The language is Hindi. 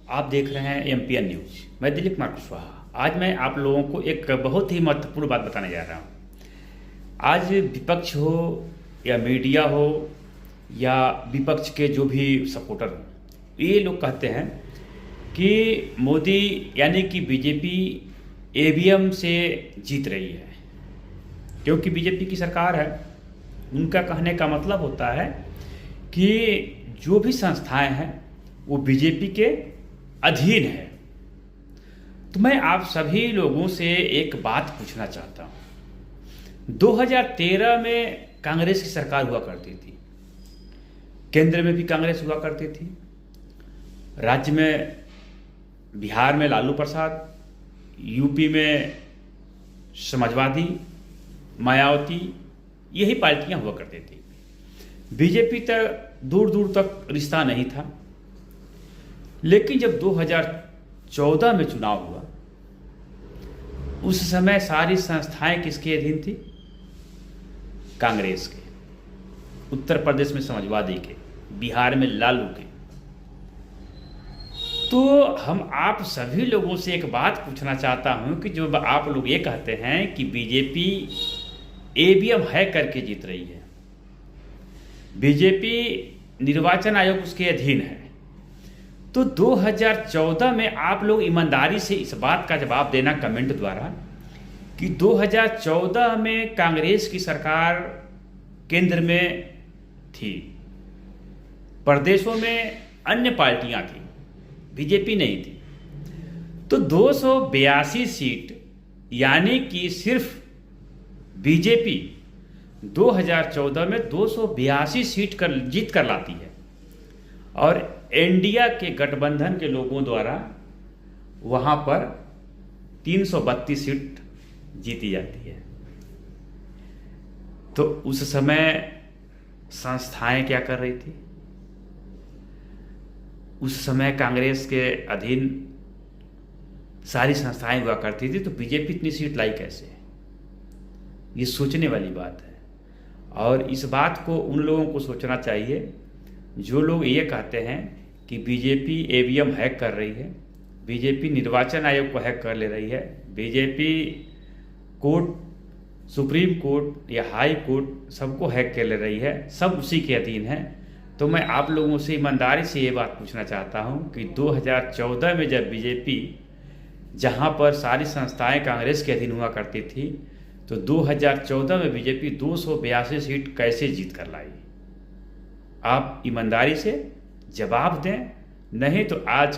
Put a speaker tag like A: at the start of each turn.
A: आप देख रहे हैं एमपीएन न्यूज। मैं दिलीप कुमार कुशवाहा। आज मैं आप लोगों को एक बहुत ही महत्वपूर्ण बात बताने जा रहा हूँ। आज विपक्ष हो या मीडिया हो या विपक्ष के जो भी सपोर्टर हो, ये लोग कहते हैं कि मोदी यानी कि बीजेपी ईवीएम से जीत रही है, क्योंकि बीजेपी की सरकार है। उनका कहने का मतलब होता है कि जो भी संस्थाएं हैं वो बीजेपी के अधीन है। तो मैं आप सभी लोगों से एक बात पूछना चाहता हूं। 2013 में कांग्रेस की सरकार हुआ करती थी, केंद्र में भी कांग्रेस हुआ करती थी, राज्य में बिहार में लालू प्रसाद, यूपी में समाजवादी, मायावती, यही पार्टियां हुआ करती थी। बीजेपी तक दूर दूर तक रिश्ता नहीं था। लेकिन जब 2014 में चुनाव हुआ, उस समय सारी संस्थाएं किसके अधीन थी? कांग्रेस के। उत्तर प्रदेश में समाजवादी के, बिहार में लालू के। तो हम आप सभी लोगों से एक बात पूछना चाहता हूं कि जो आप लोग ये कहते हैं कि बीजेपी ईवीएम हैक करके जीत रही है, बीजेपी निर्वाचन आयोग उसके अधीन है, तो 2014 में आप लोग ईमानदारी से इस बात का जवाब देना कमेंट द्वारा कि 2014 में कांग्रेस की सरकार केंद्र में थी, प्रदेशों में अन्य पार्टियां थी, बीजेपी नहीं थी। तो 282 सीट यानी कि सिर्फ बीजेपी 2014 में 282 सीट जीत कर लाती है और इंडिया के गठबंधन के लोगों द्वारा वहां पर 332 सीट जीती जाती है। तो उस समय संस्थाएं क्या कर रही थी? उस समय कांग्रेस के अधीन सारी संस्थाएं हुआ करती थी, तो बीजेपी इतनी सीट लाई कैसे? ये सोचने वाली बात है। और इस बात को उन लोगों को सोचना चाहिए जो लोग ये कहते हैं कि बीजेपी ईवीएम हैक कर रही है, बीजेपी निर्वाचन आयोग को हैक कर ले रही है, बीजेपी कोर्ट, सुप्रीम कोर्ट या हाई कोर्ट सबको हैक कर ले रही है, सब उसी के अधीन है। तो मैं आप लोगों से ईमानदारी से ये बात पूछना चाहता हूँ कि 2014 में जब बीजेपी, जहाँ पर सारी संस्थाएं कांग्रेस के अधीन हुआ करती थी, तो 2014 में बीजेपी 282 सीट कैसे जीत कर लाई? आप ईमानदारी से जवाब दें, नहीं तो आज